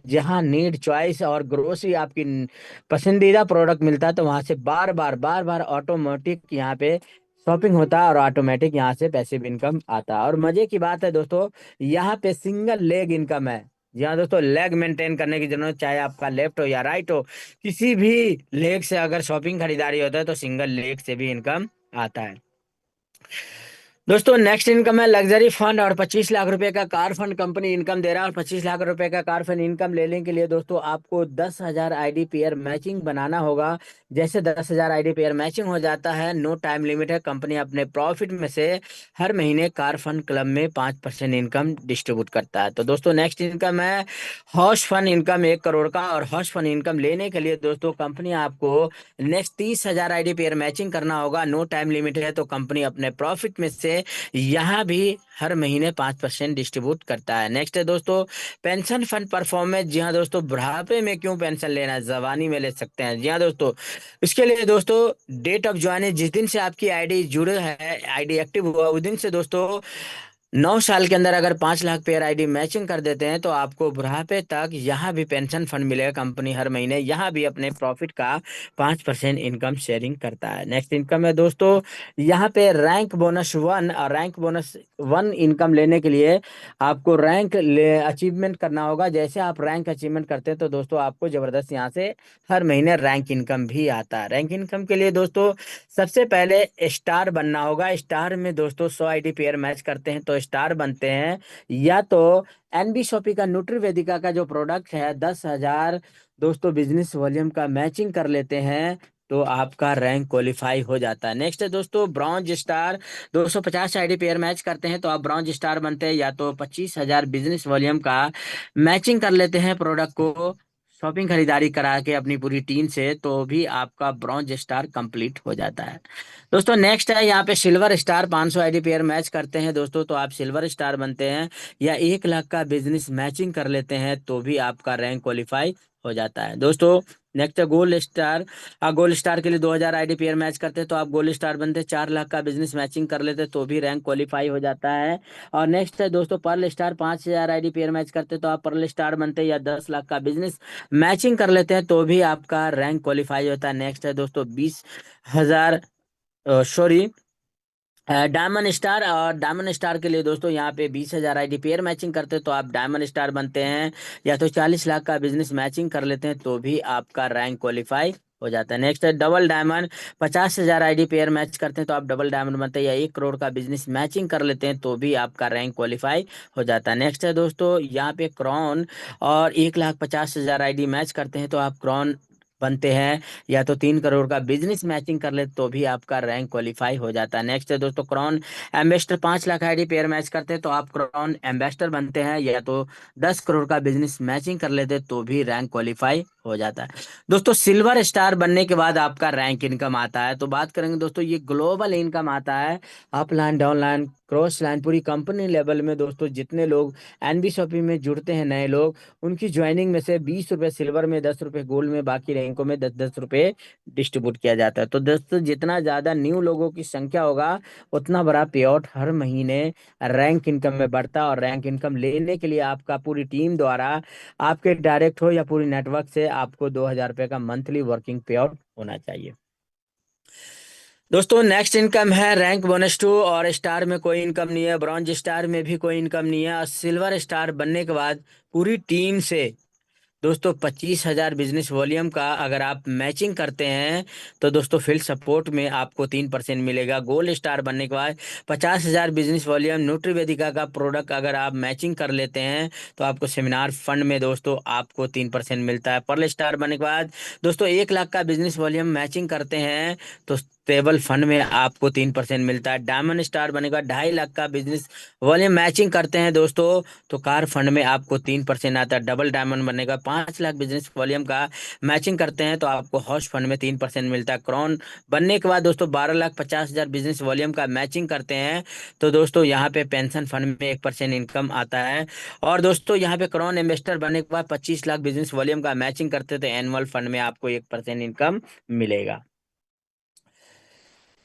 जहाँ नीड, चॉइस और ग्रोसरी आपकी पसंदीदा प्रोडक्ट मिलता है तो वहां से बार बार ऑटोमेटिक यहाँ पे शॉपिंग होता है और ऑटोमेटिक यहाँ से पैसिव इनकम आता है। और मजे की बात है दोस्तों, यहाँ पे सिंगल लेग इनकम है। जी हाँ दोस्तों, लेग मेंटेन करने की जरूरत, चाहे आपका लेफ्ट हो या राइट हो, किसी भी लेग से अगर शॉपिंग खरीदारी होता है तो सिंगल लेग से भी इनकम आता है। दोस्तों नेक्स्ट इनकम है लग्जरी फंड और 25 लाख रुपए का कार फंड कंपनी इनकम दे रहा है। और 25 लाख रुपए का कार फंड इनकम लेने के लिए दोस्तों आपको 10,000 आईडी पेयर मैचिंग बनाना होगा। जैसे 10,000 आईडी पेयर मैचिंग हो जाता है, नो टाइम लिमिट है, कंपनी अपने प्रॉफिट में से हर महीने कार फंड क्लब में 5% इनकम डिस्ट्रीब्यूट करता है। तो दोस्तों नेक्स्ट इनकम है हॉश फंड इनकम 1 करोड़ का। और हॉश फंड इनकम लेने के लिए दोस्तों कंपनी आपको नेक्स्ट 30,000 आईडी पेयर मैचिंग करना होगा, नो टाइम लिमिट है, तो कंपनी अपने प्रॉफिट में से यहाँ भी हर महीने 5% डिस्ट्रीब्यूट करता है। नेक्स्ट है दोस्तों पेंशन फंड परफॉर्मेंस। जी हाँ दोस्तों, बुढ़ापे में क्यों पेंशन लेना है, जवानी में ले सकते हैं। जी हाँ दोस्तों, इसके लिए दोस्तों डेट ऑफ ज्वाइन, जिस दिन से आपकी आईडी जुड़े है, आईडी एक्टिव हुआ, उस दिन से दोस्तों 9 साल के अंदर अगर 5 लाख पेयर आईडी मैचिंग कर देते हैं तो आपको बुढ़ापे तक यहाँ भी पेंशन फंड मिलेगा। कंपनी हर महीने यहाँ भी अपने प्रॉफिट का 5% इनकम शेयरिंग करता है। नेक्स्ट इनकम है दोस्तों, यहाँ पे रैंक बोनस वन और रैंक बोनस वन इनकम लेने के लिए आपको रैंक अचीवमेंट करना होगा। जैसे आप रैंक अचीवमेंट करते हैं तो दोस्तों आपको जबरदस्त यहाँ से हर महीने रैंक इनकम भी आता है। रैंक इनकम के लिए दोस्तों सबसे पहले स्टार बनना होगा। स्टार में दोस्तों 100 आईडी पेयर मैच करते हैं तो स्टार बनते हैं। या तो एनबी शॉपी का न्यूट्रीवेदिका का जो प्रोडक्ट है 10,000 दोस्तों बिजनेस वॉल्यूम का मैचिंग कर लेते हैं तो आपका रैंक क्वालिफाई हो जाता है। नेक्स्ट है दोस्तों bronze star. 250 ID pair match करते हैं तो आप ब्रॉन्ज स्टार बनते हैं। या तो 25,000 बिजनेस वॉल्यूम का मैचिंग कर लेते हैं प्रोडक्ट को शॉपिंग खरीदारी करा के अपनी पूरी टीम से, तो भी आपका ब्रॉन्ज स्टार कंप्लीट हो जाता है। दोस्तों नेक्स्ट है यहाँ पे silver star. 500 ID pair match करते हैं दोस्तों तो आप सिल्वर स्टार बनते हैं। या 1 लाख का बिजनेस मैचिंग कर लेते हैं तो भी आपका रैंक क्वालिफाई हो जाता है। दोस्तों नेक्स्ट है गोल्ड स्टार। गोल्ड स्टार के लिए 2,000 आईडी पेयर मैच करते हैं तो आप गोल्ड स्टार बनते हैं। 4 लाख का बिजनेस मैचिंग कर लेते हैं तो भी रैंक क्वालिफाई हो जाता है। और नेक्स्ट है दोस्तों pearl star. 5,000 ID pair match करते हैं तो आप पर्ल स्टार बनते हैं। या 10 लाख का बिजनेस मैचिंग कर लेते हैं तो भी आपका रैंक क्वालिफाई होता है। नेक्स्ट है दोस्तों 20,000 सॉरी डायमंड स्टार। और डायमंड स्टार के लिए दोस्तों यहाँ पे 20,000 आईडी पेयर मैचिंग करते हैं तो आप डायमंड स्टार बनते हैं। या तो 40 लाख का बिजनेस मैचिंग कर लेते हैं तो भी आपका रैंक क्वालिफाई हो जाता है। नेक्स्ट है double diamond. 50,000 ID pair match करते हैं तो आप डबल डायमंड बनते हैं। या 1 करोड़ का बिजनेस मैचिंग कर लेते हैं तो भी आपका रैंक क्वालिफाई हो जाता है। नेक्स्ट है दोस्तों यहाँ पे क्रॉन। और 1,50,000 आईडी मैच करते हैं तो आप क्रॉन बनते हैं। या तो 3 करोड़ का बिजनेस मैचिंग कर ले तो भी आपका रैंक क्वालिफाई हो जाता है। नेक्स्ट है दोस्तों crown ambassador. 5 lakh ID pair match करते हैं तो आप क्रॉन एम्बेसडर बनते हैं। या तो 10 करोड़ का बिजनेस मैचिंग कर लेते तो भी रैंक क्वालिफाई हो जाता है। दोस्तों सिल्वर स्टार बनने के बाद आपका रैंक इनकम आता है। तो बात करेंगे दोस्तों ये ग्लोबल इनकम आता है। अपलाइन डाउनलाइन क्रॉस लाइन पूरी कंपनी लेवल में दोस्तों जितने लोग एनबी शॉपी में जुड़ते हैं नए लोग, उनकी ज्वाइनिंग में से 20 रुपए सिल्वर में, 10 रुपए गोल्ड में, बाकी रैंकों में 10-10 रुपए डिस्ट्रीब्यूट किया जाता है। तो दोस्तों जितना ज्यादा न्यू लोगों की संख्या होगा उतना बड़ा पे आउट हर महीने रैंक इनकम में बढ़ता है। और रैंक इनकम लेने के लिए आपका पूरी टीम द्वारा, आपके डायरेक्ट हो या पूरी नेटवर्क से, आपको 2,000 रुपए का मंथली वर्किंग पे आउट होना चाहिए। दोस्तों नेक्स्ट इनकम है रैंक बोनस टू। और स्टार में कोई इनकम नहीं है, ब्रॉन्ज स्टार में भी कोई इनकम नहीं है। और सिल्वर स्टार बनने के बाद पूरी टीम से दोस्तों 25,000 बिजनेस वॉल्यूम का अगर आप मैचिंग करते हैं तो दोस्तों फील्ड सपोर्ट में आपको 3% मिलेगा। गोल्ड स्टार बनने के बाद 50,000 बिजनेस वॉल्यूम न्यूट्रीवेदिका का प्रोडक्ट अगर आप मैचिंग कर लेते हैं तो आपको सेमिनार फंड में दोस्तों आपको 3% मिलता है। पर्ल स्टार बनने के बाद दोस्तों 1 लाख का बिजनेस वॉल्यूम मैचिंग करते हैं तो स्टेबल फंड में आपको 3% मिलता है। डायमंड स्टार बनेगा 2.5 लाख का बिजनेस वॉल्यूम मैचिंग करते हैं दोस्तों तो कार फंड में आपको 3% आता है। डबल डायमंड बनेगा 5 लाख बिजनेस वॉल्यूम का मैचिंग करते हैं तो आपको हाउस फंड में 3% मिलता है। क्रॉन बनने के बाद दोस्तों 12,50,000 बिजनेस वॉल्यूम का मैचिंग करते हैं तो दोस्तों यहाँ पे पेंशन फंड में 1% इनकम आता है। और दोस्तों यहाँ पे क्रॉन इन्वेस्टर बनने के बाद 25 लाख बिजनेस वॉल्यूम का मैचिंग करते हैं तो एनुअल फंड में आपको 1% इनकम मिलेगा।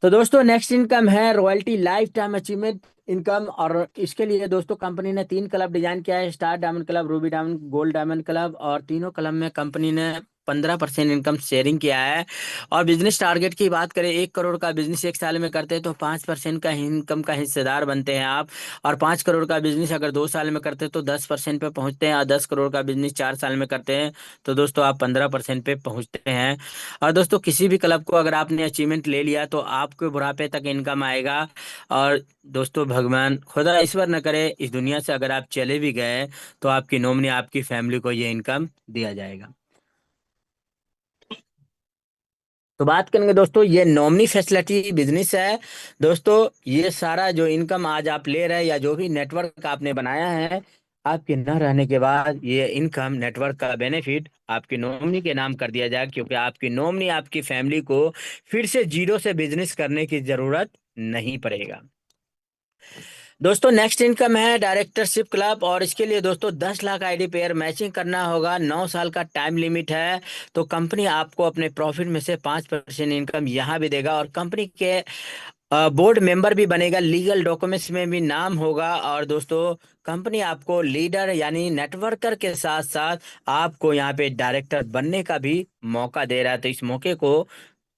तो दोस्तों नेक्स्ट इनकम है royalty life time achievement income. और इसके लिए दोस्तों कंपनी ने 3 क्लब डिजाइन किया है, star diamond club, Ruby diamond, gold diamond club. और तीनों क्लब में कंपनी ने 15% इनकम शेयरिंग किया है। और बिजनेस टारगेट की बात करें, 1 करोड़ का बिजनेस 1 साल में करते हैं तो 5% का इनकम का हिस्सेदार बनते हैं आप। और 5 करोड़ का बिजनेस अगर 2 साल में करते हैं तो 10% पे पहुंचते हैं। और 10 करोड़ का बिजनेस 4 साल में करते हैं तो दोस्तों आप 15% पे पहुंचते हैं। और दोस्तों किसी भी क्लब को अगर आपने अचीवमेंट ले लिया तो आपके बुढ़ापे तक इनकम आएगा। और दोस्तों भगवान खुदा ईश्वर न करे इस दुनिया से अगर आप चले भी गए तो आपकी नॉमिनी, आपकी फैमिली को ये इनकम दिया जाएगा। तो बात करेंगे दोस्तों ये नॉमिनी फैसिलिटी बिजनेस है। दोस्तों ये सारा जो इनकम आज आप ले रहे हैं या जो भी नेटवर्क आपने बनाया है, आपके न रहने के बाद ये इनकम नेटवर्क का बेनिफिट आपकी नॉमिनी के नाम कर दिया जाए, क्योंकि आपकी नॉमिनी आपकी फैमिली को फिर से जीरो से बिजनेस करने की जरूरत नहीं पड़ेगा। दोस्तों नेक्स्ट इनकम है डायरेक्टरशिप क्लब, और इसके लिए दोस्तों 10 लाख आईडी पेयर मैचिंग करना होगा। 9 साल का टाइम लिमिट है। तो कंपनी आपको अपने प्रॉफिट में से 5% इनकम यहाँ भी देगा, और कंपनी के बोर्ड मेंबर भी बनेगा, लीगल डॉक्यूमेंट्स में भी नाम होगा। और दोस्तों कंपनी आपको लीडर यानी नेटवर्कर के साथ साथ आपको यहाँ पे डायरेक्टर बनने का भी मौका दे रहा है, तो इस मौके को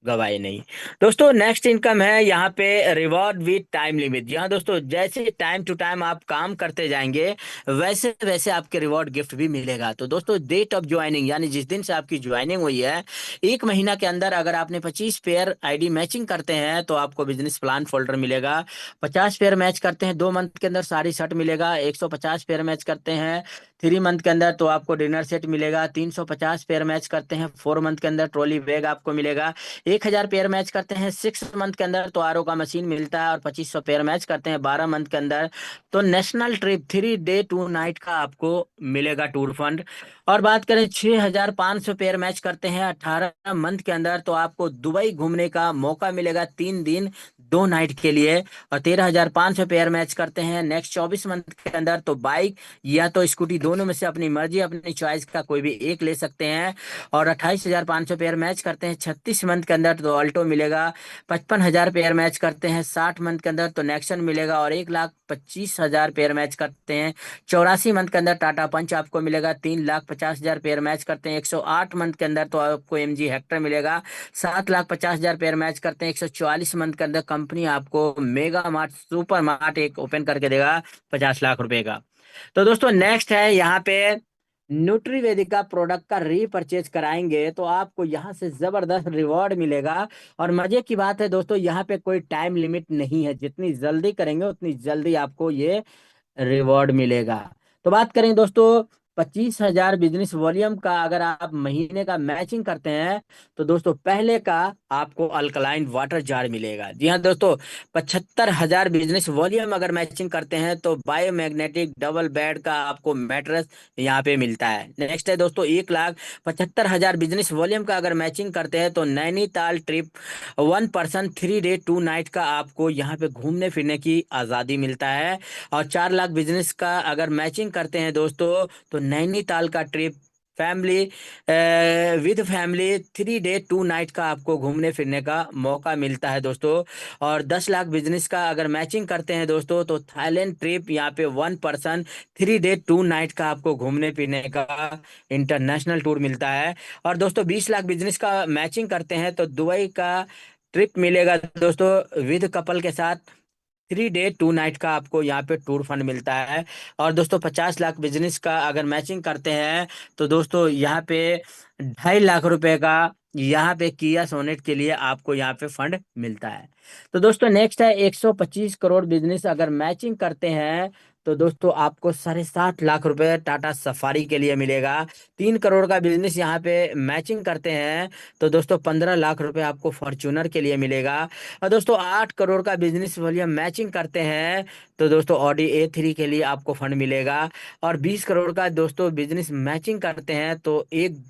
गवाए नहीं। दोस्तों नेक्स्ट इनकम है यहाँ पे रिवॉर्ड विद टाइम लिमिट। यहाँ दोस्तों जैसे टाइम टू टाइम आप काम करते जाएंगे, वैसे वैसे आपके रिवॉर्ड गिफ्ट भी मिलेगा। तो दोस्तों डेट ऑफ ज्वाइनिंग यानी जिस दिन से आपकी ज्वाइनिंग हुई है, 1 महीना के अंदर अगर आपने 25 पेयर आईडी मैचिंग करते हैं तो आपको बिजनेस प्लान फोल्डर मिलेगा। 50 पेयर मैच करते हैं 2 मंथ के अंदर साड़ी शर्ट मिलेगा। 150 पेयर मैच करते हैं 3 मंथ के अंदर तो आपको डिनर सेट मिलेगा। 350 पेयर मैच करते हैं 4 मंथ के अंदर ट्रॉली बैग आपको मिलेगा। 1,000 पेयर मैच करते हैं 6 मंथ के अंदर तो आरओ का मशीन मिलता है। और 2500 पेयर मैच करते हैं 12 मंथ के अंदर तो नेशनल ट्रिप 3 डे 2 नाइट का आपको मिलेगा टूर फंड। और बात करें 6,500 पेयर मैच करते हैं 18 मंथ के अंदर तो आपको दुबई घूमने का मौका मिलेगा 3 दिन 2 नाइट के लिए। और 13,500 पेयर मैच करते हैं नेक्स्ट 24 मंथ के अंदर तो बाइक या तो स्कूटी दोनों में से अपनी मर्जी अपनी चॉइस का कोई भी एक ले सकते हैं। और 28,500 पेयर मैच करते हैं 36 मंथ के अंदर तो ऑल्टो मिलेगा। 55,000 पेयर मैच करते हैं 60 मंथ के अंदर तो नेक्सन मिलेगा। और 1,25,000 पेयर मैच करते हैं 84 मंथ के अंदर टाटा पंच आपको मिलेगा। 3,50,000 पेयर मैच करते हैं 108 मंथ के अंदर तो आपको एमजी हेक्टर मिलेगा। 7,50,000 पेयर मैच करते हैं 144 मंथ के अंदर कंपनी आपको मेगा मार्ट सुपर मार्ट एक ओपन करके देगा 50 लाख रुपए का। तो दोस्तों नेक्स्ट है यहाँ पे न्यूट्रीवेदिका प्रोडक्ट का रीपरचेज कराएंगे तो आपको यहाँ से जबरदस्त रिवॉर्ड मिलेगा। और मजे की बात है दोस्तों यहाँ पे कोई टाइम लिमिट नहीं है, जितनी जल्दी करेंगे उतनी जल्दी आपको ये रिवॉर्ड मिलेगा। तो बात करें दोस्तों 25,000 बिजनेस वॉल्यूम का अगर आप महीने का मैचिंग करते हैं तो दोस्तों पहले का आपको अल्कलाइन वाटर जार मिलेगा। जी हाँ दोस्तों, 75,000 बिजनेस वॉल्यूम अगर मैचिंग करते हैं तो बायोमैग्नेटिक डबल बेड का आपको मैट्रेस यहाँ पे मिलता है। नेक्स्ट है दोस्तों 1,75,000 बिजनेस वॉल्यूम का अगर मैचिंग करते हैं तो Nainital trip 1 person 3 day 2 night का आपको यहाँ पे घूमने फिरने की आज़ादी मिलता है। और 4 लाख बिजनेस का अगर मैचिंग करते हैं दोस्तों तो नैनीताल का trip family with family 3 day 2 night का आपको घूमने फिरने का मौका मिलता है दोस्तों। और 10 लाख बिजनेस का अगर मैचिंग करते हैं दोस्तों तो थाईलैंड ट्रिप यहाँ पे 1 पर्सन 3 डे 2 नाइट का आपको घूमने फिरने का इंटरनेशनल टूर मिलता है। और दोस्तों 20 लाख बिजनेस का मैचिंग करते हैं तो दुबई का ट्रिप मिलेगा दोस्तों विद कपल के साथ। 3 डे 2 नाइट का आपको यहाँ पे टूर फंड मिलता है। और दोस्तों 50 लाख बिजनेस का अगर मैचिंग करते हैं तो दोस्तों यहाँ पे 2.5 लाख रुपए का यहाँ पे किया सोनेट के लिए आपको यहाँ पे फंड मिलता है। तो दोस्तों नेक्स्ट है 125 करोड़ बिजनेस अगर मैचिंग करते हैं तो दोस्तों आपको 7.5 लाख रुपए टाटा सफारी के लिए मिलेगा। 3 करोड़ का बिजनेस यहाँ पे मैचिंग करते हैं तो दोस्तों 15 लाख रुपए आपको फॉर्च्यूनर के लिए मिलेगा। और दोस्तों 8 करोड़ का बिजनेस वॉल्यूम मैचिंग करते हैं तो दोस्तों ऑडी A3 के लिए आपको फंड मिलेगा। और 20 करोड़ का दोस्तों बिजनेस मैचिंग करते हैं तो 1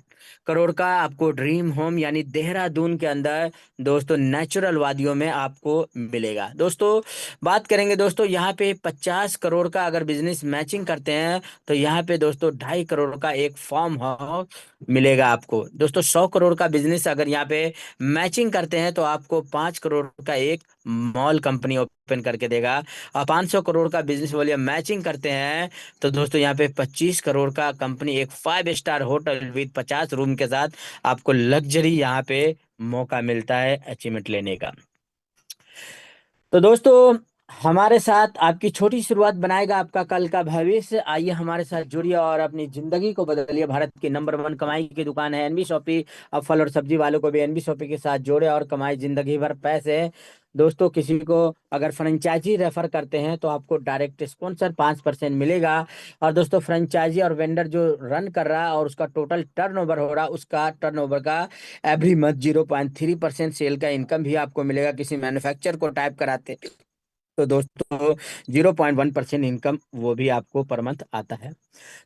करोड़ का आपको ड्रीम होम यानी देहरादून के अंदर दोस्तों नेचुरल वादियों में आपको मिलेगा। दोस्तों बात करेंगे दोस्तों यहाँ पे 50 करोड़ का अगर बिजनेस मैचिंग करते हैं तो यहाँ पे दोस्तों 2.5 करोड़ का एक फार्म हाउस मिलेगा आपको। दोस्तों 100 करोड़ का बिजनेस अगर यहाँ पे मैचिंग करते हैं तो आपको 5 करोड़ का एक मॉल कंपनी ओपन करके देगा। और 500 करोड़ का बिजनेस वॉल्यूम मैचिंग करते हैं तो दोस्तों यहाँ पे 25 करोड़ का कंपनी एक 5 स्टार होटल विद 50 रूम के साथ आपको लग्जरी यहाँ पे मौका मिलता है अचीवमेंट लेने का। तो दोस्तों हमारे साथ आपकी छोटी शुरुआत बनाएगा आपका कल का भविष्य। आइए हमारे साथ जुड़िए और अपनी जिंदगी को बदलिए। भारत की नंबर 1 कमाई की दुकान है एनबी शॉपी। अब फल और सब्जी वालों को भी एनबी शॉपी के साथ जोड़े और कमाई जिंदगी भर पैसे। दोस्तों किसी को अगर फ्रेंचाइजी रेफर करते हैं तो आपको डायरेक्ट स्पॉन्सर 5% मिलेगा। और दोस्तों फ्रेंचाइजी और वेंडर जो रन कर रहा है और उसका टोटल टर्नओवर हो रहा है उसका टर्नओवर का एवरी मंथ 0.3% सेल का इनकम भी आपको मिलेगा किसी मैन्युफैक्चर को टाइप कराते तो दोस्तों 0.1% इनकम वो भी आपको पर मंथ आता है।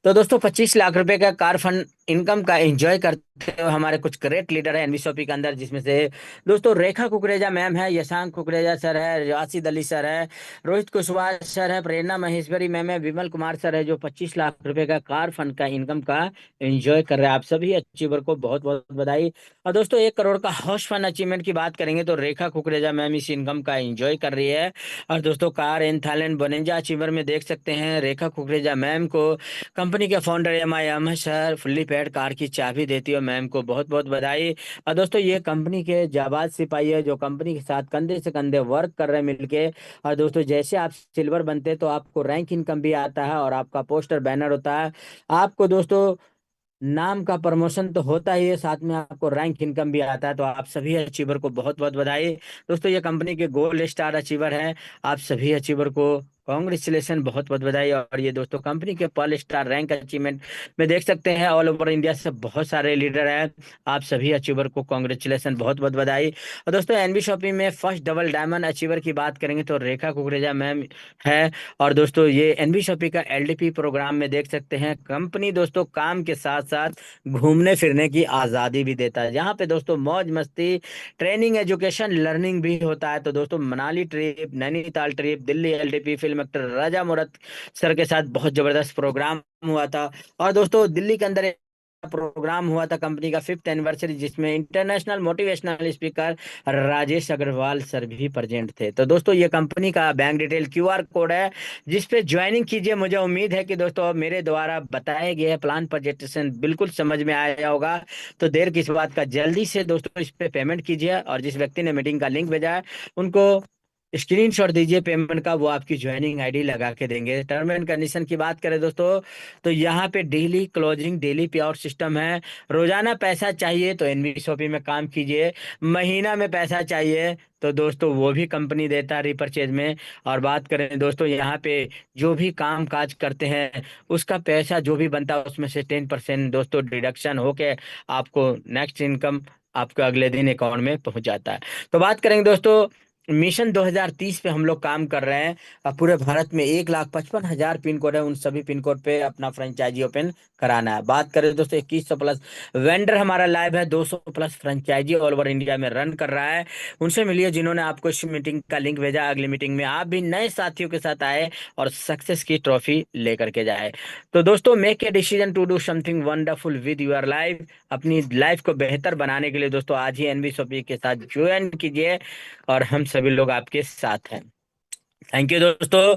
तो दोस्तों 25 लाख रुपए का कार फंड इनकम का एंजॉय करते हुए हमारे कुछ ग्रेट लीडर है एनवीशॉपी के अंदर, जिसमें से दोस्तों रेखा कुकरेजा मैम है, यशांक कुकरेजा सर है, राशिद अली सर है, रोहित कुशवाहा सर है, प्रेरणा महेश्वरी मैम है, विमल कुमार सर है, जो 25 लाख रुपए का कार फंड का इनकम का एंजॉय कर रहे हैं। आप सभी अचीवर को बहुत बहुत बधाई। और दोस्तों 1 करोड़ का हाउस फंड अचीवमेंट की बात करेंगे तो रेखा कुकरेजा मैम इस इनकम का एंजॉय कर रही है। और दोस्तों car in Thailand bonanza achiever में देख सकते हैं रेखा कुकरेजा मैम को कंपनी के founder M sir fully paid car की चाबी देती है। मैम को बहुत बहुत बधाई। और दोस्तों ये कंपनी के जाबाज सिपाही है जो कंपनी के साथ कंधे से कंधे वर्क कर रहे हैं मिलके। और दोस्तों जैसे आप सिल्वर बनते हैं तो आपको रैंक इनकम भी आता है और आपका पोस्टर बैनर होता है। आपको दोस्तों नाम का प्रमोशन तो होता ही है, साथ में आपको रैंक इनकम भी आता है। तो आप सभी अचीवर को बहुत बहुत बधाई। दोस्तों ये कंपनी के गोल्ड स्टार अचीवर हैं। आप सभी अचीवर को कॉन्ग्रेचुलेसन, बहुत बहुत बधाई। और ये दोस्तों कंपनी के पर्ल स्टार रैंक अचीवमेंट में देख सकते हैं ऑल ओवर इंडिया से बहुत सारे लीडर हैं। आप सभी अचीवर को कॉन्ग्रेचुलेसन, बहुत बहुत बधाई। और दोस्तों एनबी शॉपिंग में फर्स्ट डबल डायमंड अचीवर की बात करेंगे तो रेखा कुकरेजा मैम है। और दोस्तों ये एनबी शॉपी का एलडीपी प्रोग्राम में देख सकते हैं कंपनी दोस्तों काम के साथ साथ घूमने फिरने की आज़ादी भी देता है, जहाँ पे दोस्तों मौज मस्ती, ट्रेनिंग, एजुकेशन, लर्निंग भी होता है। तो दोस्तों Manali trip, Nainital trip, Delhi LDP, film actor Raja Murat sir के साथ बहुत जबरदस्त प्रोग्राम हुआ था। और दोस्तों दिल्ली के अंदर प्रोग्राम हुआ था कंपनी का 5th एनिवर्सरी, जिसमें international motivational speaker Rajesh Agarwal sir भी प्रेजेंट थे। तो दोस्तों ये कंपनी का बैंक डिटेल क्यूआर कोड है जिस पे ज्वाइनिंग कीजिए। मुझे उम्मीद है कि दोस्तों अब मेरे द्वारा बताए गए प्लान प्रेजेंटेशन बिल्कुल समझ में आया होगा। तो देर किस बात का, जल्दी से दोस्तों इस पे पेमेंट कीजिए और जिस व्यक्ति ने मीटिंग का लिंक भेजा है उनको स्क्रीनशॉट दीजिए पेमेंट का, वो आपकी ज्वाइनिंग आईडी लगा के देंगे। टर्म एंड कंडीशन की बात करें दोस्तों तो यहाँ पे डेली क्लोजिंग, डेली पे आउट सिस्टम है। रोजाना पैसा चाहिए तो एनवी शॉपी में काम कीजिए, महीना में पैसा चाहिए तो दोस्तों वो भी कंपनी देता है रिपर्चेज में। और बात करें दोस्तों यहाँ पे जो भी काम काज करते हैं उसका पैसा जो भी बनता है उसमें से 10% दोस्तों डिडक्शन होके आपको नेक्स्ट इनकम आपके अगले दिन अकाउंट में पहुंच जाता है। तो बात करेंगे दोस्तों मिशन 2030 पे हम लोग काम कर रहे हैं। अब पूरे भारत में 1,55,000 पिन कोड है, उन सभी पिन कोड पे अपना फ्रेंचाइजी ओपन कराना है। बात करें दोस्तों 2100 प्लस वेंडर हमारा लाइव है, 200 plus franchisee all over India में रन कर रहा है। उनसे मिलिए जिन्होंने आपको इस मीटिंग का लिंक भेजा। अगली मीटिंग में आप भी नए साथियों के साथ आए और सक्सेस की ट्रॉफी लेकर के जाए। तो दोस्तों make a decision to do something wonderful with your life. अपनी लाइफ को बेहतर बनाने के लिए दोस्तों आज ही एनबी शॉपी के साथ ज्वाइन कीजिए और हम सभी लोग आपके साथ हैं। थैंक यू दोस्तों।